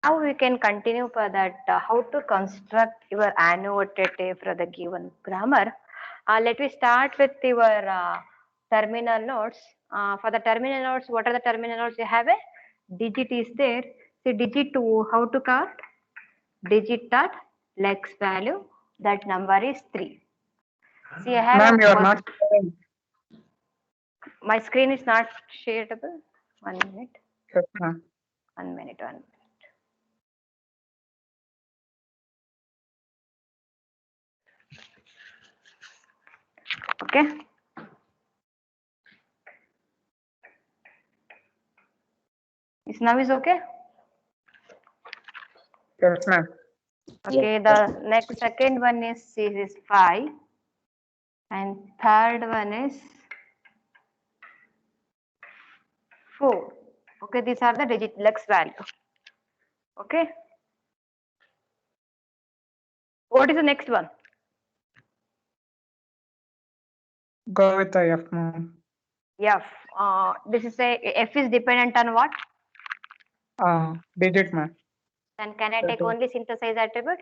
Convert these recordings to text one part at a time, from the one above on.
Now we can continue for that how to construct your annotative for the given grammar. Let me start with your terminal nodes. For the terminal nodes, what are the terminal nodes? You have a digit is there. See digit 2, how to call? Digit dot lex value. That number is 3. See, I have Ma'am, you a are one. not sharing. My screen is not shareable. 1 minute. Yes, ma'am. 1 minute. 1 minute. Okay. Is now is okay? Yes, ma'am. Okay, the next second one is 5 and third one is 4. Okay, these are the digit lex value. Okay. What is the next one? Go with the F, ma'am. F. This is a F is dependent on what? Digit, ma'am. Then can I take only synthesize attribute?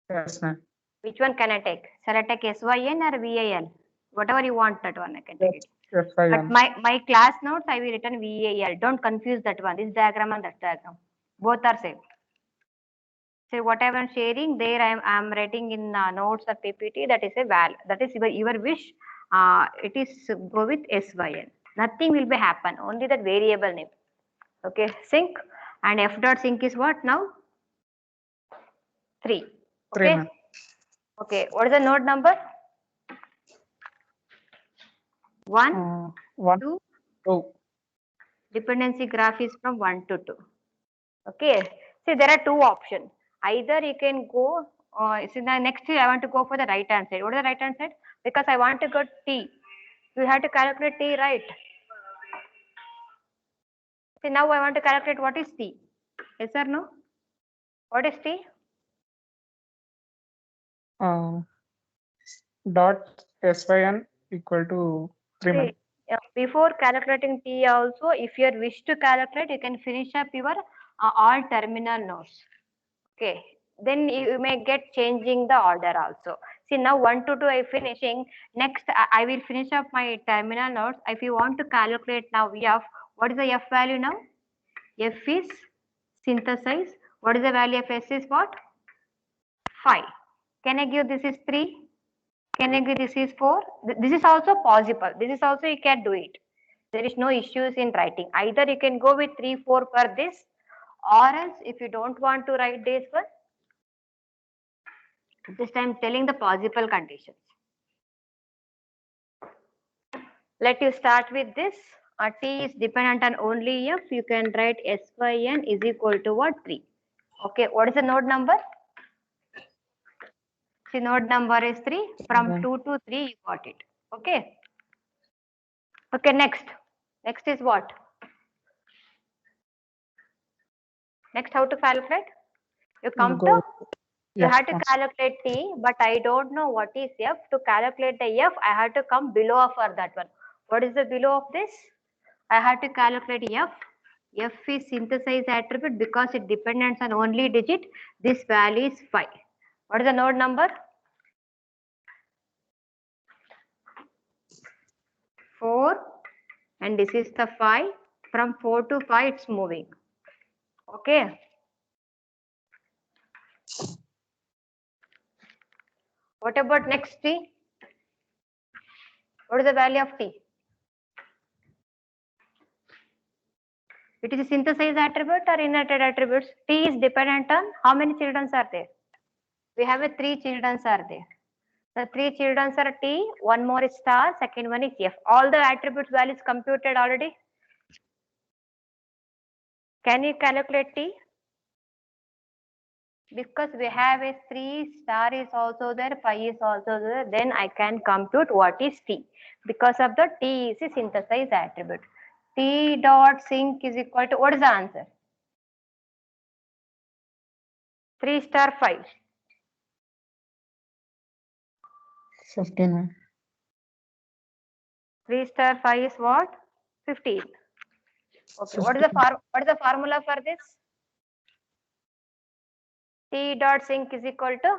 Yes, ma'am. Which one can I take? Shall I take SYN or VAL? Whatever you want, that one I can take it. Yes, I But am. my class notes I will written VAL. Don't confuse that one. This diagram and that diagram. Both are same. So whatever I'm sharing there, I'm writing in notes or PPT. That is a val. That is your wish. It is go with SYN. Nothing will be happen. Only that variable name. Okay, sync and f dot sync is what now? 3. 3, Okay. ma'am. Okay. What is the node number? 1, 1, 2. 2. Dependency graph is from 1 to 2. Okay. See, there are two options. Either you can go, see the next I want to go for the right hand side. What is the right hand side? Because I want to go T. You have to calculate T, right? See, now I want to calculate what is T. Yes or no? What is T? Dot SYN equal to 3, ma'am. See, before calculating T also, if you wish to calculate, you can finish up your all terminal nodes. Okay. Then you may get changing the order also. See, now 1 to 2 I finishing. Next, I will finish up my terminal nodes. If you want to calculate now F, what is the F value now? F is synthesize. What is the value of S is what? 5. Can I give this is 3? Can I give this is 4? This is also possible. This is also you can do it. There is no issues in writing. Either you can go with 3, 4 for this, or else if you don't want to write this one, just I am telling the possible conditions. Let you start with this. T is dependent on only F. You can write SYN is equal to what? 3. Okay, what is the node number? See, node number is 3. From 2 to 3, you got it. Okay. Okay, next. Next is what? Next, how to calculate? You come to, you F, have to ma'am. calculate T, but I don't know what is F. To calculate the F, I have to come below for that one. What is the below of this? I have to calculate F. F is synthesize attribute because it depends on only digit. This value is 5. What is the node number? 4. And this is the 5. From 4 to 5, it's moving. Okay. What about next T? What is the value of T? It is a synthesize attribute or inherited attributes. T is dependent on how many children are there? We have a 3 children are there. The 3 children are T, one more is star, second one is F. All the attributes values computed already. Can you calculate T? Because we have a 3, star is also there, 5 is also there, then I can compute what is T. Because of the T is a synthesize attribute. T dot sync is equal to, what is the answer? 3 star 5. 15, ma'am. 3 star 5 is what? 15. Okay, what is the formula for this? T dot sync is equal to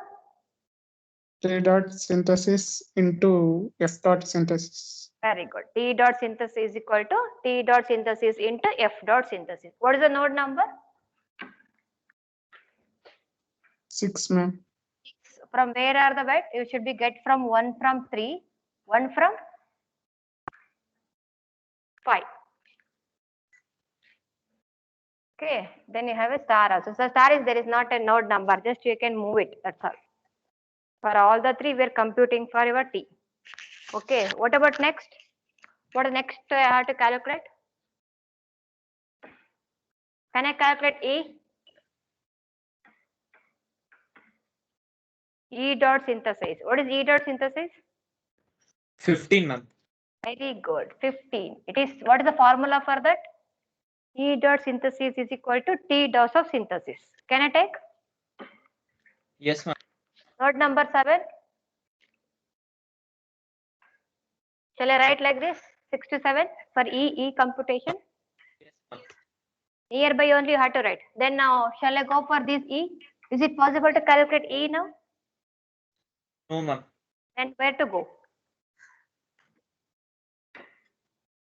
T dot synthesis into F dot synthesis. very good. T dot synthesis is equal to T dot synthesis into F dot synthesis. What is the node number? 6, ma'am. From where are the bit? You should be get from 1 from 3, 1 from 5. Okay, then you have a star also. So star is there is not a node number, just you can move it. That's all. For all the three, we are computing for your T. Okay, what about next? What is next I have to calculate? Can I calculate E? E dot synthesis. What is E dot synthesis? 15, ma'am. Very good. 15. It is, what is the formula for that? E dot synthesis is equal to T dose of synthesis. Can I take? Yes, ma'am. Node number 7. Shall I write like this? 6 to 7 for E computation. Yes, ma'am. Nearby only you have to write. Then now, shall I go for this E? Is it possible to calculate E now? No, ma'am. Then where to go?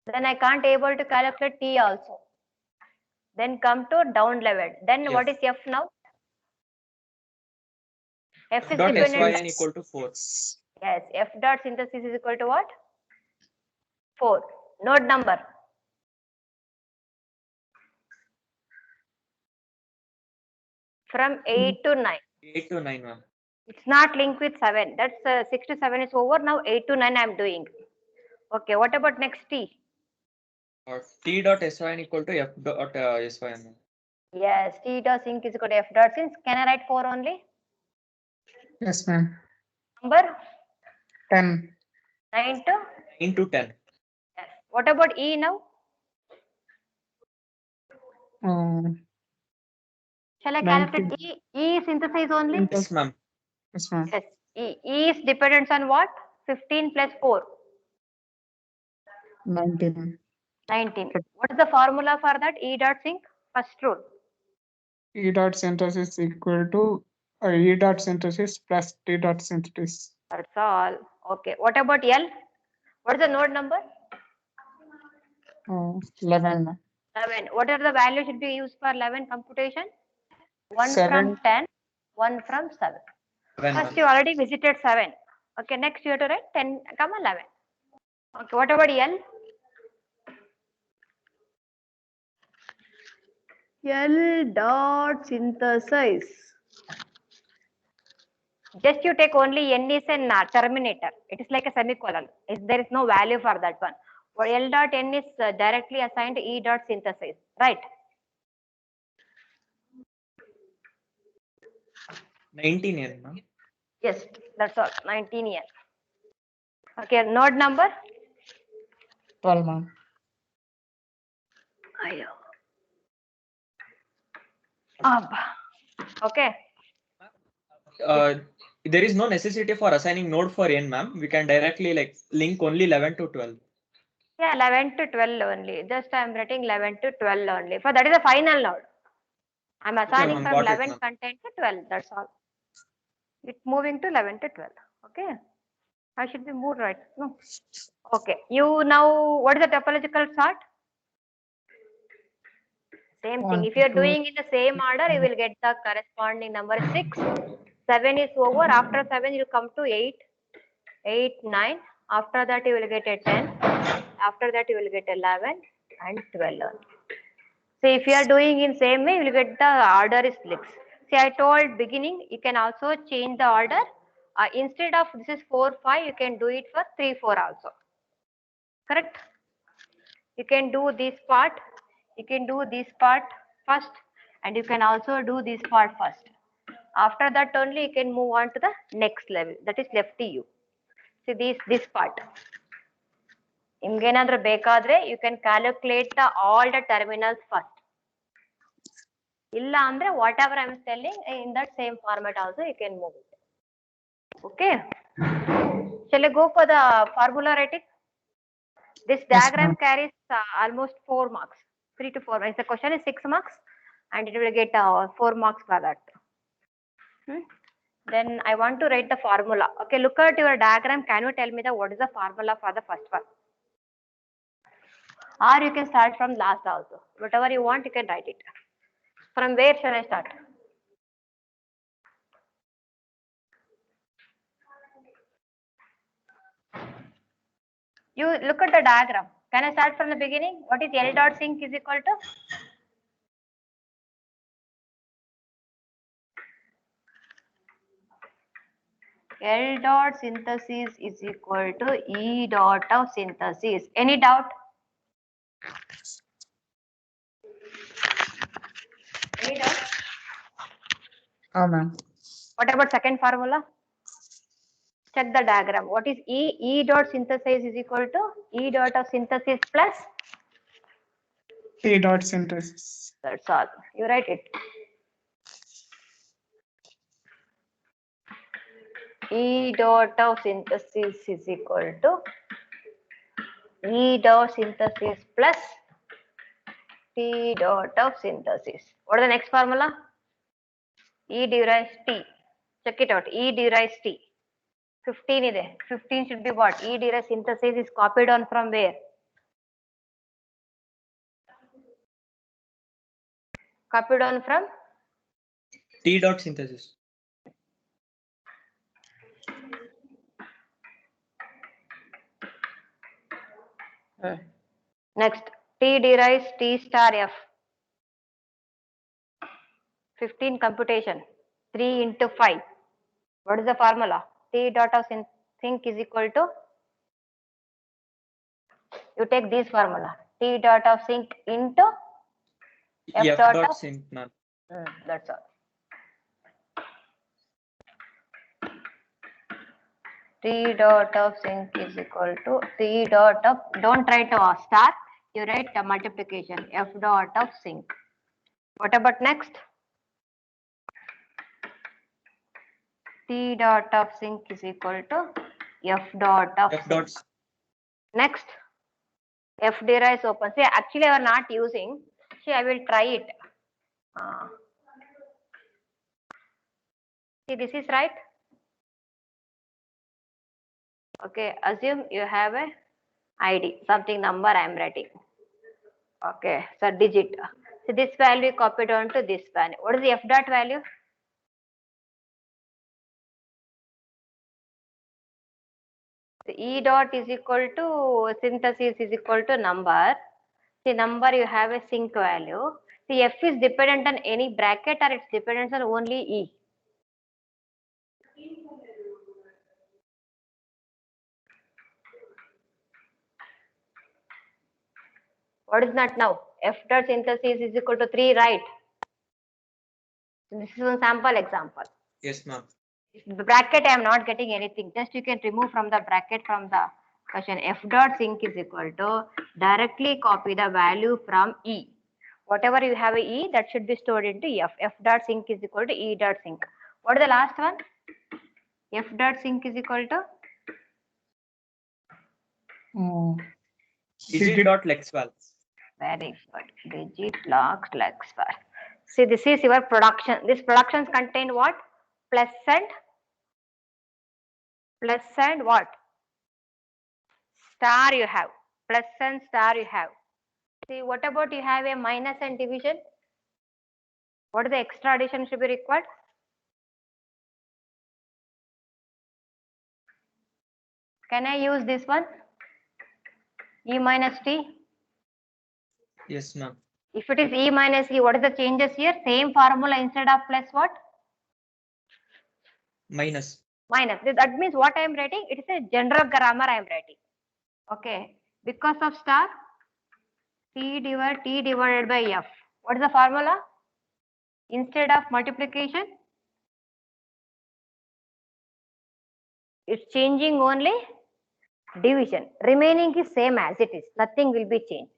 Then I can't able to calculate T also. Then come to down level. Then what is F now? F is Dot dependent. SYN equal to 4. Yes, F dot synthesis is equal to what? 4. Node number. From 8 to 9. 8 to 9, ma'am. It's not linked with 7. That's 6 to 7 is over. Now 8 to 9 I am doing. Okay, what about next T? T dot SYN equal to F dot SYN. ma'am. Yes, T dot sync is equal to F dot sync. Can I write 4 only? Yes, ma'am. Number 10. 9 to? 9 to 10. Yes. What about E now? Shall I 19. calculate E? E synthesis only? Yes, ma'am. Yes, ma'am. Yes. E is dependent on what? 15 plus 4. 19. 19. What is the formula for that? E dot sync? First rule. E dot synthesis equal to E dot synthesis plus T dot synthesis. That's all. Okay. What about L? What is the node number? 11. ma'am. 11. What are the values should be used for 11 computation? 1 7. from 10, 1 from 7. 7, First ma'am. you already visited 7. Okay, next you have to write 10, 11. Okay, what about L? L dot synthesis. Just you take only N is a terminator. It is like a semicolon. There is no value for that one. Or L dot N is directly assigned to E dot synthesis, right? 19 here, ma'am. Yes, that's all. 19 years. Okay, node number? 12, ma'am. Okay. There is no necessity for assigning node for N, ma'am. We can directly like link only 11 to 12. Yeah, 11 to 12 only. Just I am writing 11 to 12 only. For that is a final node. I am assigning ma'am, from got it, 11 ma'am. content to 12. That's all. It's moving to 11 to 12. Okay. I should be moved right. No. Okay. You now, what is the topological sort? Same thing. 1, If you are 2, doing in the same order, you will get the corresponding number 6. 7 is over. After 7, you come to 8. 8, 9. After that, you will get a 10. After that, you will get 11 and 12. So if you are doing in same way, you will get the order is 6. See, I told beginning, you can also change the order. Instead of this is 4, 5, you can do it for 3, 4 also. Correct? You can do this part. You can do this part first, and you can also do this part first. After that only you can move on to the next level. That is left to you. See this part. Imgenadra bekadre, you can calculate all the terminals first. Illa andre whatever I am telling in that same format also you can move it. Okay. Shall I go for the formula writing? This diagram carries almost 4 marks. 3 to 4 marks. The question is 6 marks and it will get 4 marks for that. Then I want to write the formula. Okay, look at your diagram. Can you tell me what is the formula for the first one? Or you can start from last also. Whatever you want, you can write it. From where shall I start? You look at the diagram. Can I start from the beginning? What is L dot sync is equal to? L dot synthesis is equal to E dot of synthesis. Any doubt? Any doubt? Ma'am. What about second formula? Check the diagram. What is E? E dot synthesis is equal to E dot of synthesis plus. T dot synthesis. That's all. You write it. E dot of synthesis is equal to E dot synthesis plus T dot of synthesis. What is the next formula? E derives T. Check it out. E derives T. 15 is there. 15 should be what? E derives synthesis is copied on from where? Copied on from? T dot synthesis. Next, T derives T star F. 15 computation. 3 into 5. What is the formula? T dot of sync is equal to? You take this formula. T dot of sync into F dot dot of sync, ma'am. That's all. T dot of sync is equal to T dot of, don't write a star, you write a multiplication, F dot of sync. What about next? T dot of sync is equal to F dot of F sync. dot. Next, F derives open. See, actually I am not using. See, I will try it. See, this is right. Okay, assume you have a ID, something number I am writing. Okay, so digit. So this value copied on to this value. What is the F dot value? So E dot is equal to synthesis is equal to number. The number you have a sync value. The F is dependent on any bracket or it's dependent on only E. What is that now? F dot synthesis is equal to 3, right? So this is one sample example. Yes, ma'am. The bracket I am not getting anything. Just you can remove from the bracket from the question. F dot sync is equal to directly copy the value from E. Whatever you have a E, that should be stored into F. F dot sync is equal to E dot sync. What is the last one? F dot sync is equal to Digit dot lexval. very good. Digit log lexval. See, this is your production. This productions contain what? Plus and what? Star you have. Plus and star you have. See, what about you have a minus and division? What is the extra addition should be required? Can I use this one? E minus T. Yes, ma'am. If it is E minus E, what is the changes here? Same formula instead of plus what? Minus. Minus. That means what I am writing? It is a general grammar I am writing. Okay. Because of star, T divided by F. What is the formula? Instead of multiplication, it's changing only division. Remaining is same as it is. Nothing will be changed.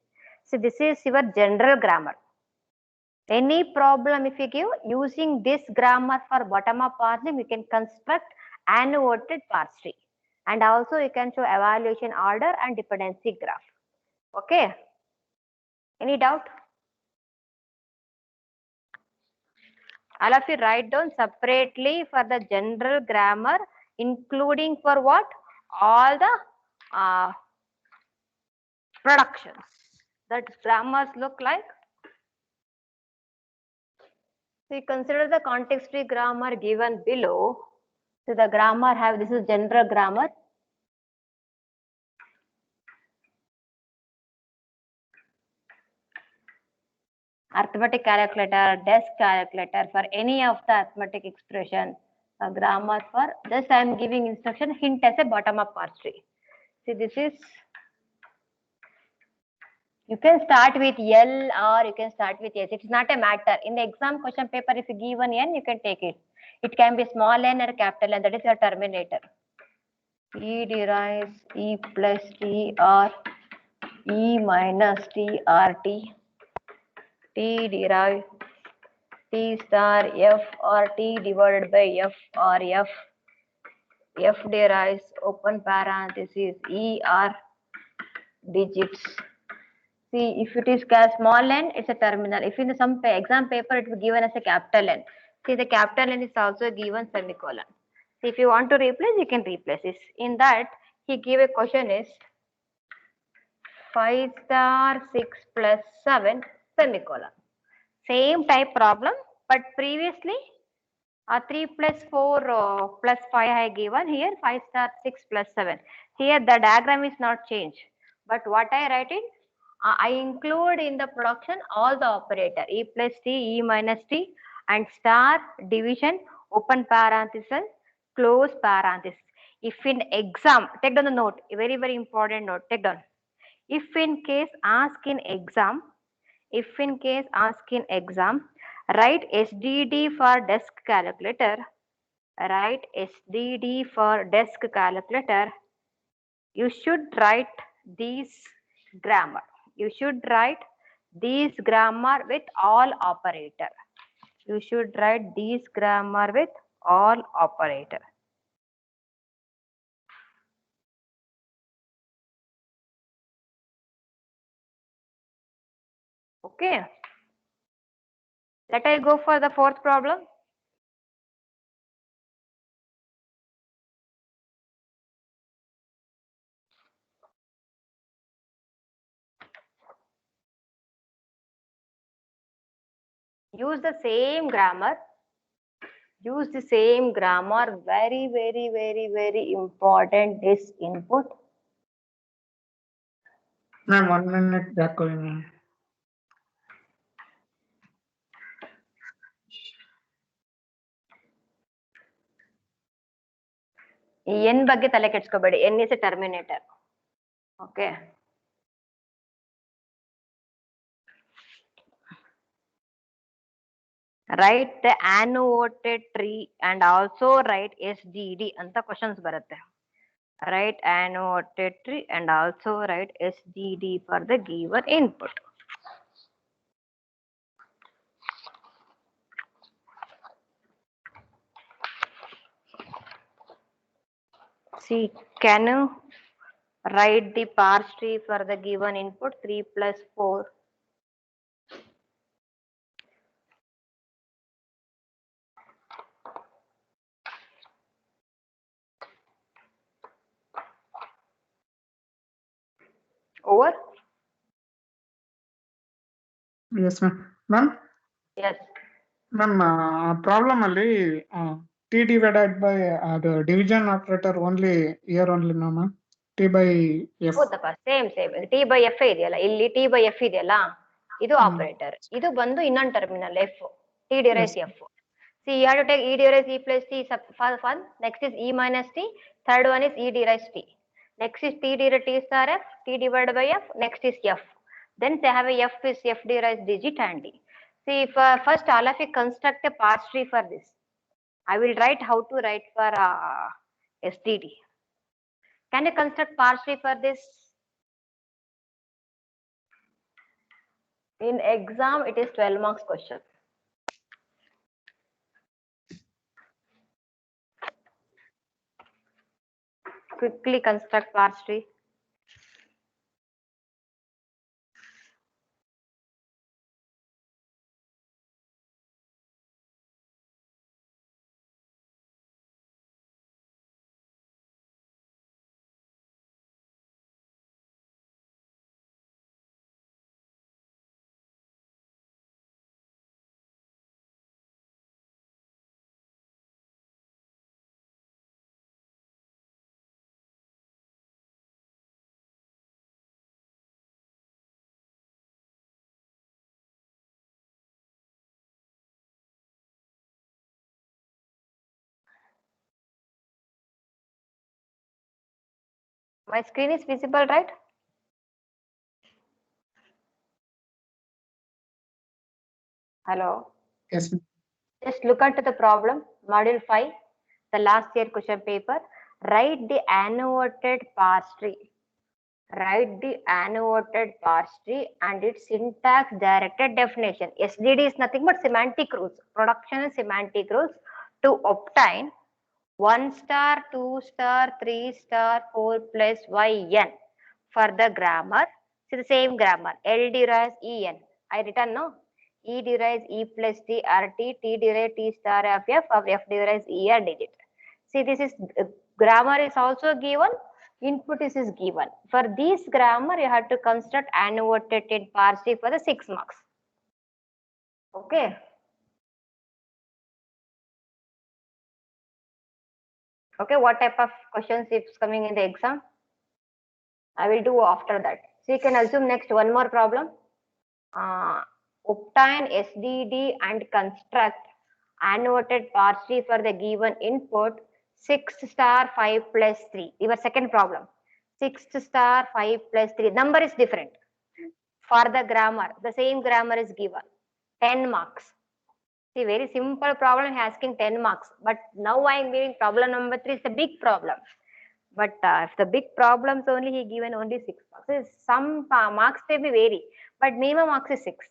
So this is your general grammar. Any problem if you give, using this grammar for bottom up parsing, we can construct annotated parse tree. And also you can show evaluation order and dependency graph. Okay. Any doubt? All of you write down separately for the general grammar, including for what? All the productions. That grammars look like. So you consider the context-free grammar given below. So the grammar have, this is general grammar. Arithmetic calculator, desk calculator, for any of the arithmetic expression, grammar for, just I am giving instruction, hint as a bottom up parse tree. See, this is, you can start with L or you can start with S. It's not a matter. In the exam question paper, if you give an N, you can take it. It can be small n or capital N, that is your terminator. E derives E plus T or E minus T or T. T derives T star F or T divided by F or F. F derives open parenthesis E or digits. See, if it is small n, it's a terminal. If in some exam paper, it will be given as a capital N. See, the capital N is also given semicolon. See, if you want to replace, you can replace this. In that, he gave a question is 5 star 6 plus 7 semicolon. Same type problem, but previously 3 plus 4 plus 5 I given, here 5 star 6 plus 7. Here the diagram is not changed, but what I write it, I include in the production all the operator E plus T, E minus T, and star, division, open parenthesis, close parenthesis. If in exam, take down the note, a very very important note, take down. If in case ask in exam, write SDD for desk calculator, write SDD for desk calculator, you should write these grammar. You should write these grammar with all operator. You should write these grammar with all operator. Okay. Let I go for the fourth problem. Use the same grammar. Use the same grammar. Very, very, very, very important is input. Ma'am, 1 minute back going, ma'am. N ಬಗ್ಗೆ ತಲೆ ಕೆಡ್ಸ್ಕೋಬೇಡಿ. N is a terminator. Okay. Write the annotated tree and also write SDD ಅಂತ questions ಬರುತ್ತೆ. Write annotated tree and also write SDD for the given input. See, can you write the parse tree for the given input 3 plus 4? Over? Yes, ma'am. Ma'am, Yes. ma'am, problem ಅಲ್ಲಿ T divided by the division operator only here only, no, ma'am. T by F. ಹೌದಪ್ಪ, same T by F ಇದೆಯಲ್ಲ, ಇಲ್ಲಿ T by F ಇದೆಯಲ್ಲ, ಇದು operator, ಇದು ಬಂದು ಇನ್ನೊಂದು terminal F, T derives F. See, you have to take E derives E plus T for fun. Next is E minus T. Third one is E derives T. Next is T derives T star F. T divided by F. Next is F. Then they have a F is F derives digit and D. See, first all of you construct a parse tree for this. I will write how to write for SDD. Can you construct parse tree for this? In exam, it is 12 marks question. Quickly construct parse tree. My screen is visible, right? Hello. Yes, ma'am. Just look at the problem, module 5, the last year question paper. Write the annotated parse tree. Write the annotated parse tree and its syntax directed definition. SDD is nothing but semantic rules, production and semantic rules to obtain 1 star, 2 star, 3 star, 4 plus yn for the grammar. See the same grammar. L derives en. I written no. E derives E plus T or T derives T star of F derives E or digit. See, this is grammar is also given, input is given. For this grammar, you have to construct annotated parse tree for the 6 marks. Okay. Okay, what type of questions is coming in the exam? I will do after that. So you can assume next one more problem. Obtain SDD and construct annotated parse tree for the given input 6 star 5 plus 3. Your second problem. 6 star 5 plus 3. Number is different. For the grammar, the same grammar is given. 10 marks. See, very simple problem asking 10 marks. But now I am giving problem number 3 is a big problem. But if the big problems only he given only 6 marks. Some marks may be vary, but minimum marks is 6.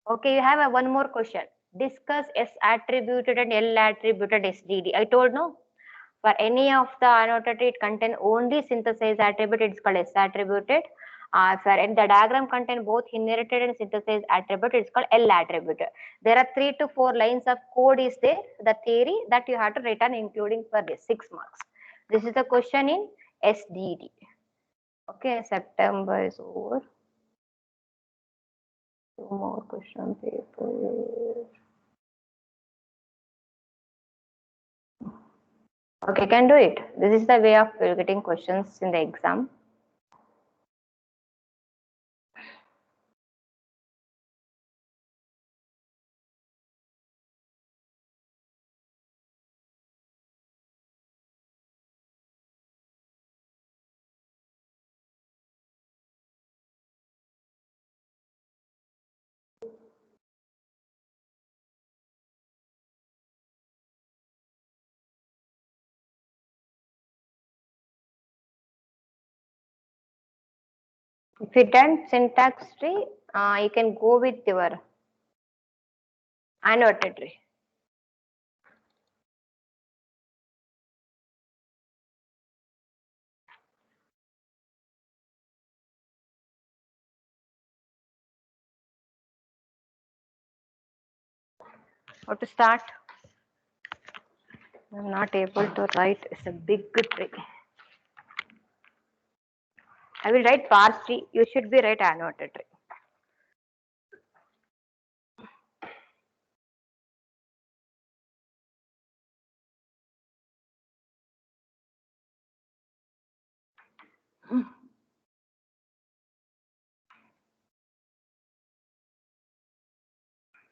Okay, you have a one more question. Discuss S attributed and L attributed SDD. I told no. For any of the annotated, it contain only synthesized attribute. It's called S attributed. For in the diagram contain both inherited and synthesized attribute. It's called L attributed. There are 3 to 4 lines of code is there. The theory that you have to return, including for this 6 marks. This is the question in SDD. Okay, September is over. 2 more question paper. Okay, can do it. This is the way of getting questions in the exam. If you done syntax tree, you can go with your annotated tree. How to start? I'm not able to write. It's a big tree. I will write parse tree. You should be write annotated tree.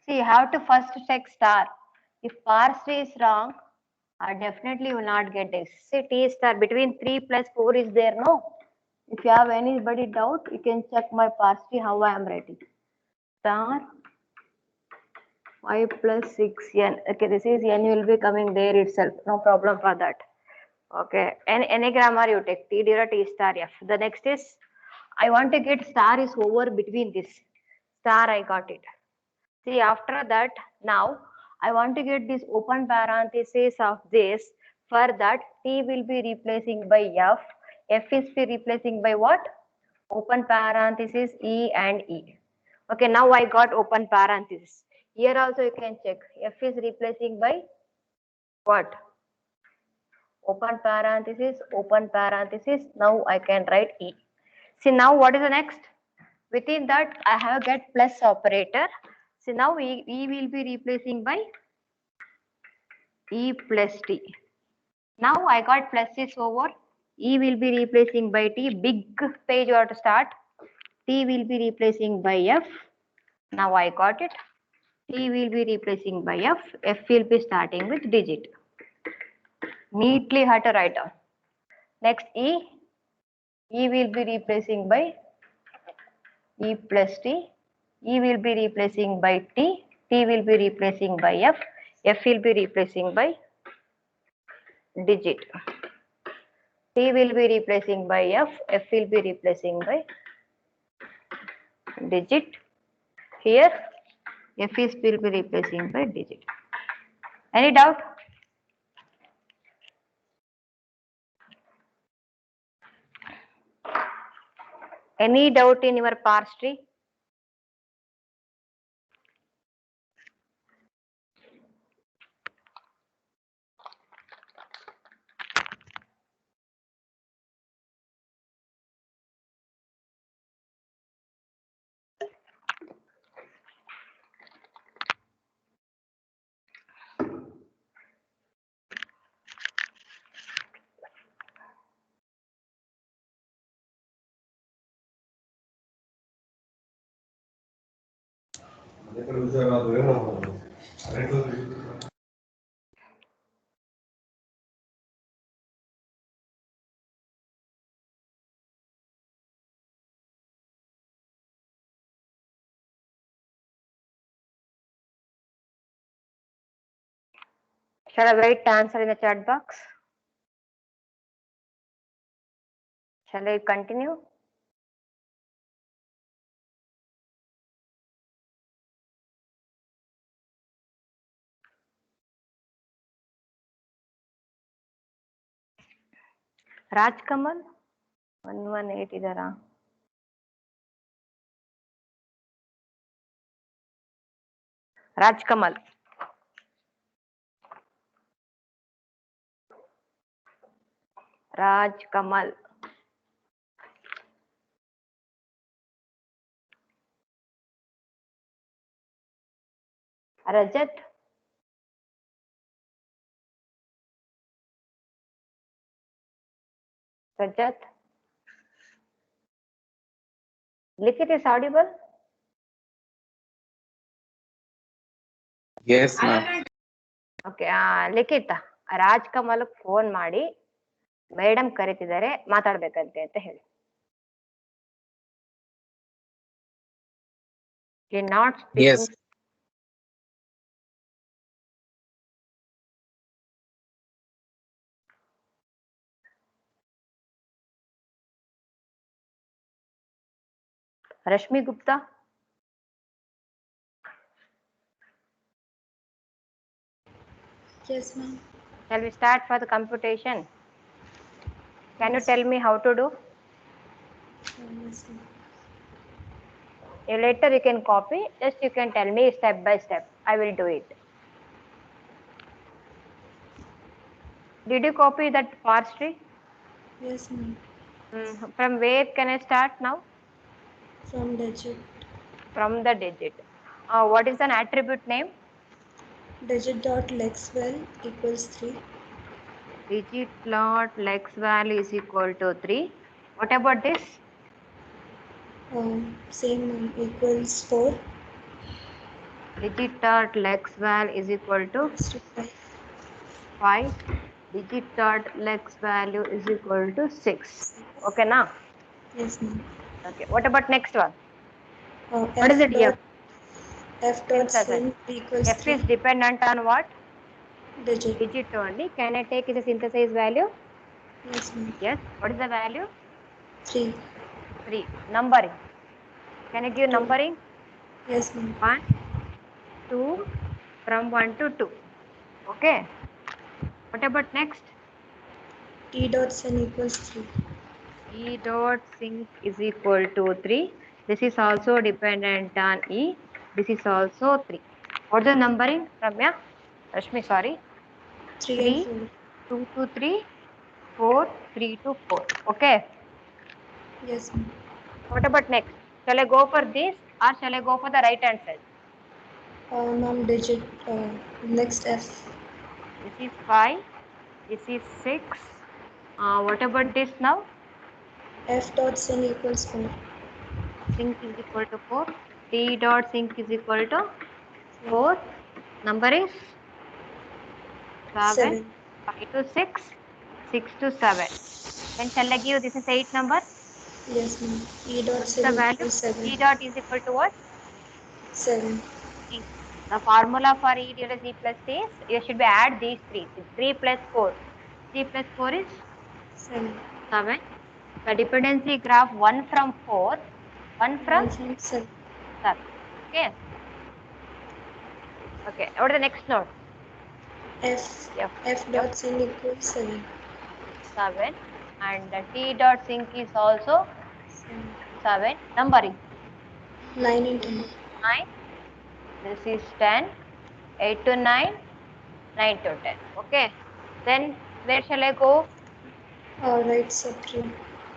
See, you have to first check star. If parse tree is wrong, definitely will not get this. See, T star between 3 plus 4 is there, no? If you have anybody doubt, you can check my parse tree how I am writing. Star 5 plus 6n. Okay, this is n will be coming there itself. No problem for that. Okay, any grammar you take T derive T star F. The next is I want to get star is over between this. Star I got it. See, after that, now I want to get this open parenthesis of this. For that, T will be replacing by F. F is be replacing by what? Open parenthesis E and E. Okay, now I got open parenthesis. Here also you can check. F is replacing by what? Open parenthesis, open parenthesis. Now I can write E. See, now what is the next? Within that, I have get plus operator. So now E will be replacing by E plus T. Now I got pluses over. E will be replacing by T. Big page you have to start. T will be replacing by F. Now I got it. T will be replacing by F. F will be starting with digit. Neatly had to write down. Next E. E will be replacing by E plus T. E will be replacing by T. T will be replacing by F. F will be replacing by digit. T will be replacing by F. F will be replacing by digit. Here F is will be replacing by digit. Any doubt? Any doubt in your parse tree? Shall I write answer in the chat box? Shall I continue? Raj Kamal 118 idara. Raj Kamal. Raj Kamal. Rajat. Rajat. Likit is audible? Yes, ma'am. Okay, ಲಿಖಿತ Raj Kamal phone ಮಾಡಿ madam ಕರೀತಿದ್ದಾರೆ ಮಾತಾಡ್ಬೇಕಂತೆ ಅಂತ ಹೇಳಿ. Not Yes. Rashmi Gupta. Yes, ma'am. Shall we start for the computation? Can you tell me how to do? Yes, ma'am. Later you can copy, just you can tell me step by step. I will do it. Did you copy that parse tree? Yes, ma'am. From where can I start now? From digit. From the digit. What is an attribute name? Digit dot lexval equals 3. Digit dot lexval is equal to 3. What about this? Same ma'am, equals 4. Digit dot lexval is equal to 5. Digit dot lex value is equal to 6. Okay now? Yes, ma'am. Okay. What about next one? What F is it dot, here? F dot Synthesis. sim equals F 3. is dependent on what? Digit. Digit only. Can I take the synthesized value? Yes, ma'am. Yes. What is the value? 3. 3. Numbering. Can I give 2. numbering? Yes, ma'am. 1, 2, from 1 to 2. Okay. What about next? T dot sin equals 3. E dot sync is equal to 3. This is also dependent on E. This is also 3. What's the numbering, Ramya? Rashmi, sorry. 3 3, and 2 to 3, 4, 3 to 4. Okay. 4. Yes, ma'am. What about next? Shall I go for this or shall I go for the right hand side? Ma'am, digit, next F. This is 5. This is 6. What about this now? F dot sin equals 4. Sync is equal to 4. T dot sync is equal to 4. Number is 7. 7. 5 to 6. 6 to 7. Then shall I give this is 8 number? Yes, ma'am. E dot What's sin the value? equals 7. E dot is equal to what? 7. The formula for E divided by C plus C is, you should be add these three. 3 plus 4. 3 plus 4 is 7. 7. The dependency graph 1 from 4, 1 from 1 from 7. 7. Okay. Okay. What is the next node? F. F. F dot sin equals 7. 7. And the T dot sync is also 7. 7. Numbering 9 and 10. 9. This is 10. 8 to 9. 9 to 10. Okay. Then where shall I go? Right subtree.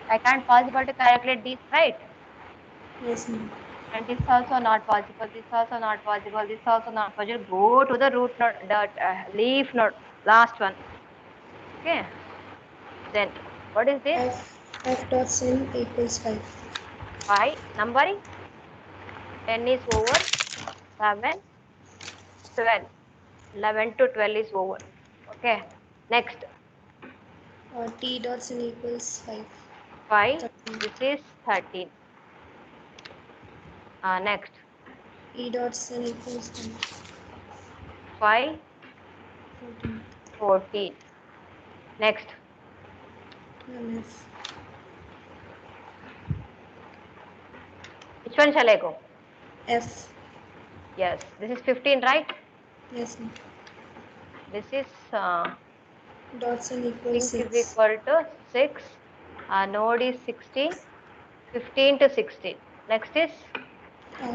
I can't possible to calculate these, right? Yes, ma'am. And this also not possible. This also not possible. This also not possible. Go to the root node, the leaf node, last one. Okay. Then what is this? F dot sin equals 5. 5. Numbering 10 is over. 7, 12. 11 to 12 is over. Okay. Next T dot sin equals 5. 5. 13. This is 13. Next E dot sin equals 5. 5, 14. 14. Next F. which one shall I go? F. Yes. This is 15, right? Yes, ma'am. This is Dot sin equals sync is 6. equal to 6. Node is 16. 15 to 16. Next is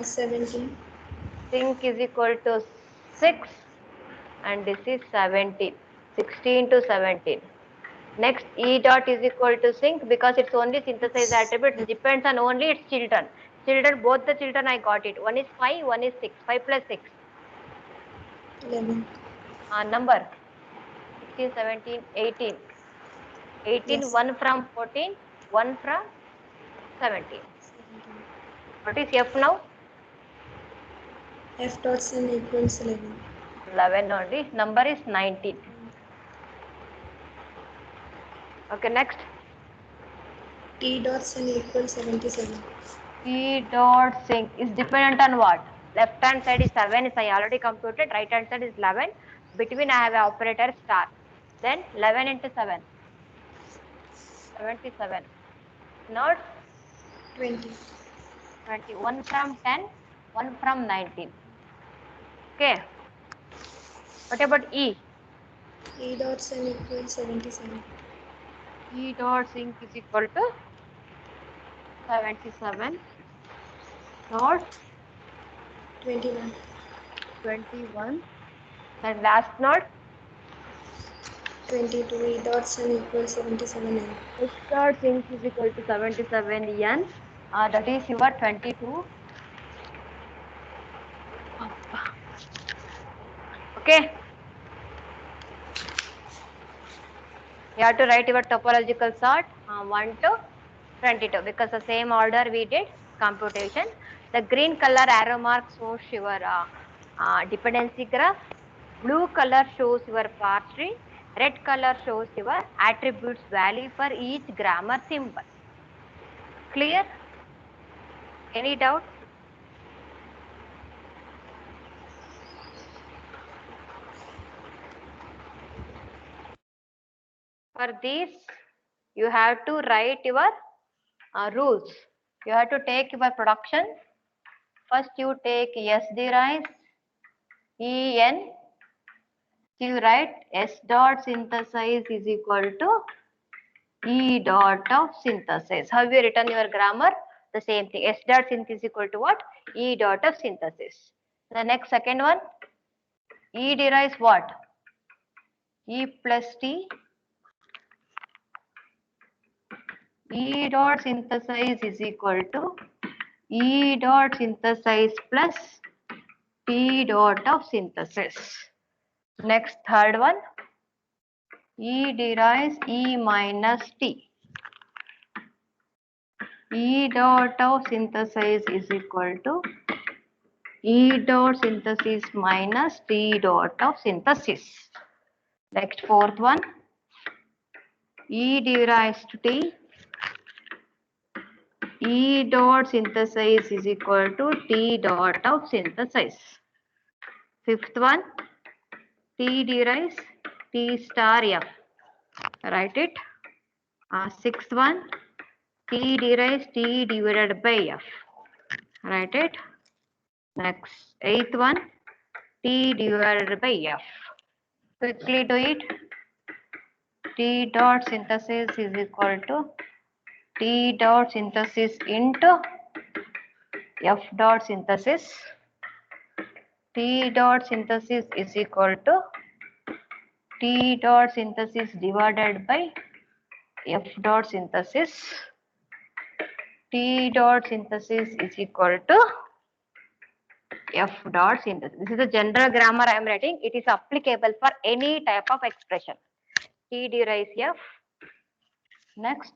17. sync is equal to 6. And this is 17. 16 to 17. Next, E dot is equal to sync because it's only synthesized attribute. It depends on only its children. Children, both the children I got it. One is 5, one is 6. 5 plus 6. 11. Number 16, 17, 18. 18, Yes. 1 from 14, 1 from 17. 17. What is F now? F dot sin equals 11. 11 only. Number is 19. Okay, next. T dot sin equals 77. T dot sync is dependent on what? Left hand side is 7 is I already computed. Right hand side is 11. Between I have an operator star. Then 11 into 7. 77. Node 20. 20. 1 from 10. 1 from 19. Okay. What about E? E dot sin equals 77. E dot sync is equal to 77. Node 21. 21. And last node 22. E dot sin equals 77. X dot sync is equal to 77 N. That is your 22. Okay. You have to write your topological sort 1 to 22 because the same order we did computation. The green color arrow mark shows your dependency graph. Blue color shows your parse tree. Red color shows your attributes value for each grammar symbol. Clear? Any doubt? For this, you have to write your rules. You have to take your production. First, you take S derives En. You write S dot synthesize is equal to E dot of synthesis. Have you written your grammar? The same thing. S dot synth is equal to what? E dot of synthesis. The next second one, E derives what? E plus T. E dot synthesize is equal to E dot synthesize plus T dot of synthesis. Next, third one, E derives E minus T. E dot of synthesis is equal to E dot synthesis minus T dot of synthesis. Next, fourth one, E derives to T. E dot synthesize is equal to T dot of synthesize. Fifth one, T derives T star F. Write it. Sixth one, T derives T divided by F. Write it. Next, eighth one, T divided by F. Quickly do it. T dot synthesis is equal to T dot synthesis into F dot synthesis. T dot synthesis is equal to T dot synthesis divided by F dot synthesis. T dot synthesis is equal to F dot synthesis. This is the general grammar I am writing. It is applicable for any type of expression. T derives F. Next,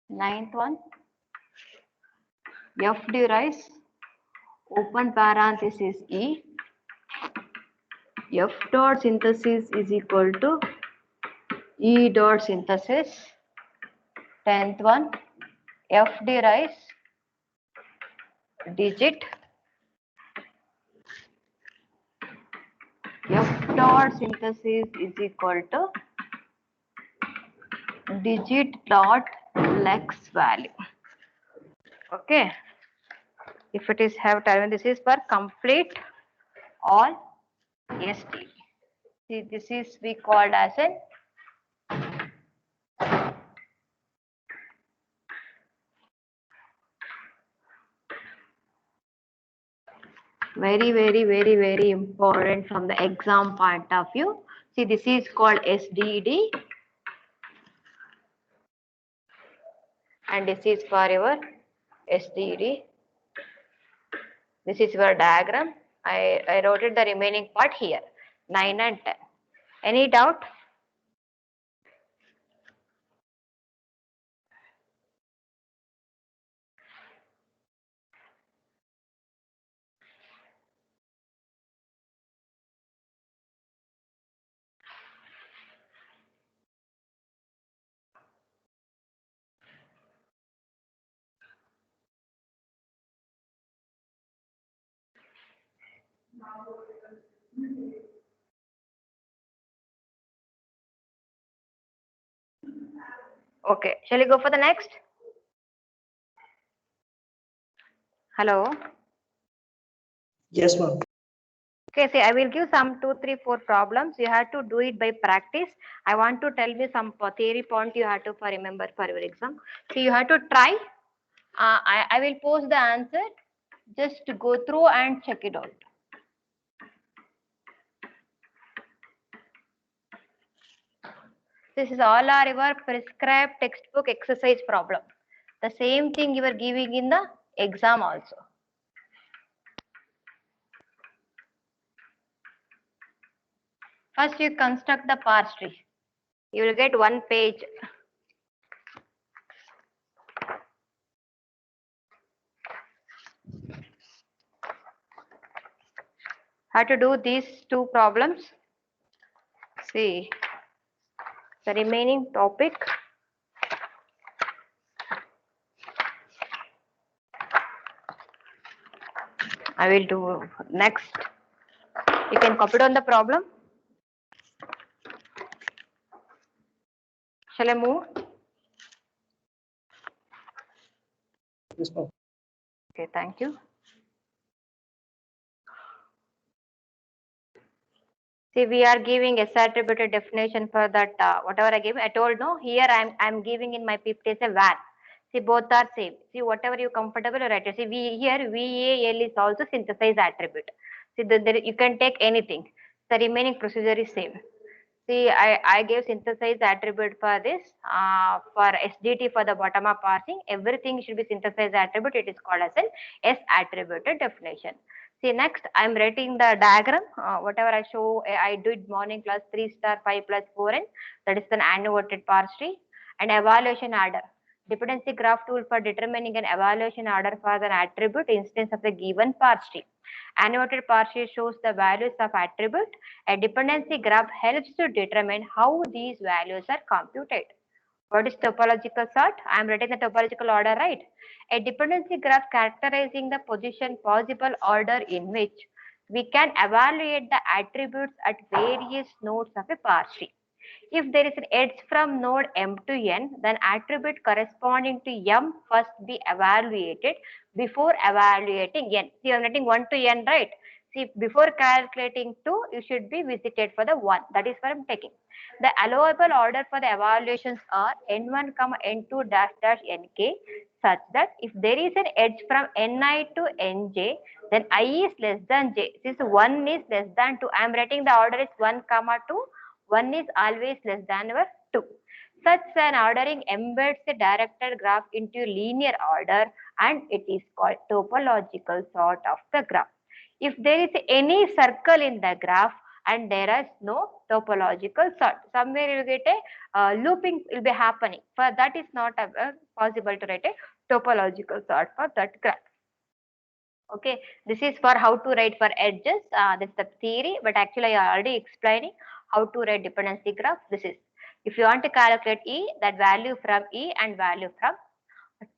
ninth one, F derives open parenthesis E. F dot synthesis is equal to E dot synthesis. 10th one, F derives digit F dot synthesis is equal to digit dot lex value. Okay. If it is have term, this is for complete all ST. See, this is we called as an very important from the exam point of view. See, this is called SDD and this is for your SDD. This is your diagram. I wrote it the remaining part here, 9 and 10. Any doubt? Okay, shall we go for the next? Hello. Yes, ma'am. Okay, see, I will give some 2, 3, 4 problems. You have to do it by practice. I want to tell you some theory point you have to remember for your exam. So you have to try. I will post the answer. Just to go through and check it out. This is all are your prescribed textbook exercise problem. The same thing you are giving in the exam also. First, you construct the parse tree. You will get 1 page. How to do these 2 problems? See, the remaining topic. I will do next. You can copy down the problem. Shall I move? Yes, ma'am. Okay, thank you. See, we are giving S attributed definition for that whatever I gave. I told no. Here I'm giving in my PPT as a VAL. See, both are same. See, whatever you comfortable write it. See, here VAL is also synthesize attribute. See, you can take anything. The remaining procedure is same. See, I gave synthesize attribute for this. For SDT for the bottom up parsing, everything should be synthesize attribute. It is called as an S attributed definition. See, next I'm writing the diagram. Whatever I show, I did morning class 3 star 5 plus 4n. That is an annotated parse tree and evaluation order. Dependency graph tool for determining an evaluation order for an attribute instance of the given parse tree. Annotated parse tree shows the values of attribute. A dependency graph helps to determine how these values are computed. What is topological sort? I am writing the topological order, right? A dependency graph characterizing the position possible order in which we can evaluate the attributes at various nodes of a parse tree. If there is an edge from node M to N, then attribute corresponding to M first be evaluated before evaluating N. See, I am writing 1 to N, right? See, before calculating 2, you should be visited for the 1. That is what I am taking. The allowable order for the evaluations are N1, N2 dash dash Nk, such that if there is an edge from Ni to Nj, then I is less than j. Since 1 is less than 2, I am writing the order is 1, 2. 1 is always less than your 2. Such an ordering embeds a directed graph into linear order and it is called topological sort of the graph. If there is any circle in the graph and there is no topological sort, somewhere you will get a looping will be happening. For that is not possible to write a topological sort for that graph. Okay, this is for how to write for edges. This is the theory, but actually I already explaining how to write dependency graph. This is if you want to calculate E, that value from E and value from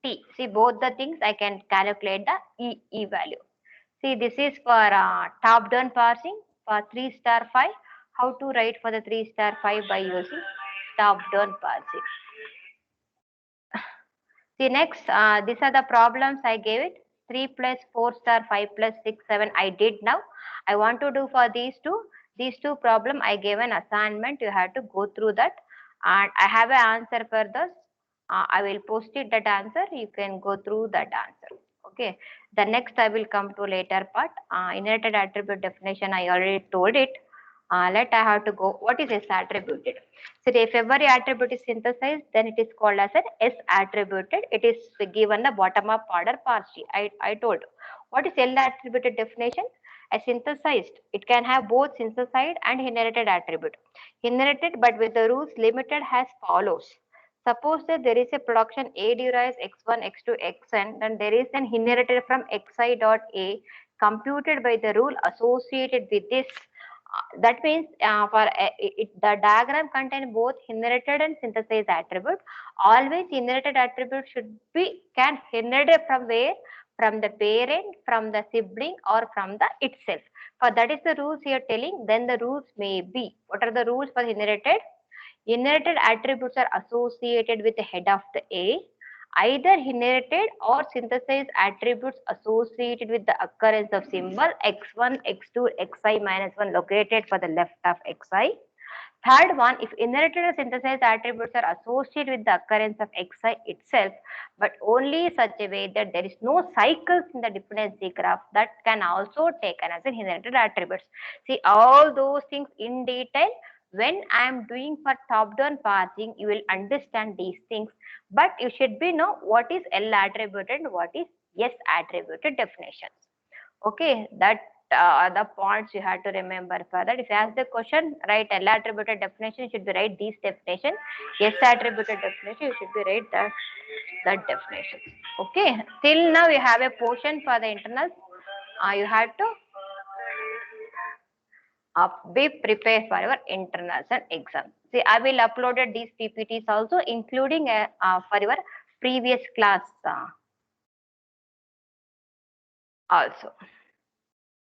T. See both the things I can calculate the E value. See this is for top down parsing for 3 star 5. How to write for the 3 star 5 by using top down parsing. See next, these are the problems I gave it. 3 plus 4 star 5 plus 6 7 I did now. I want to do for these two problem I gave an assignment. You have to go through that and I have an answer for this. I will post it that answer. You can go through that answer. Okay. The next I will come to later part. Inherited attribute definition I already told it. Let I have to go. What is S attributed? So if every attribute is synthesized, then it is called as an S attributed. It is given the bottom up order parse tree. I told. What is L attributed definition? A synthesized. It can have both synthesized and inherited attribute. Inherited but with the rules limited as follows. Suppose that there is a production A derives x1, x2, xn, then there is an inherited from xi dot A computed by the rule associated with this. That means the diagram contains both inherited and synthesized attribute. Always inherited attribute should be can inherited from where? From the parent, from the sibling, or from the itself. For that is the rules here telling. Then the rules may be. What are the rules for inherited? Inherited attributes are associated with the head of the A. Either inherited or synthesized attributes associated with the occurrence of symbol x1, x2, xi minus 1 located for the left of xi. Third one, if inherited or synthesized attributes are associated with the occurrence of xi itself, but only such a way that there is no cycles in the dependency graph, that can also taken as an inherited attributes. See all those things in detail. When I am doing for top-down parsing, you will understand these things. But you should be know what is L attributed and what is S attributed definitions. Okay, that the points you have to remember for that. If you ask the question, write L attributed definition, you should be write these definition. S attributed definition, you should be write that definition. Okay, till now you have a portion for the internals. You have to be prepared for your internals and exams. See, I will upload these PPTs also, including for your previous class also.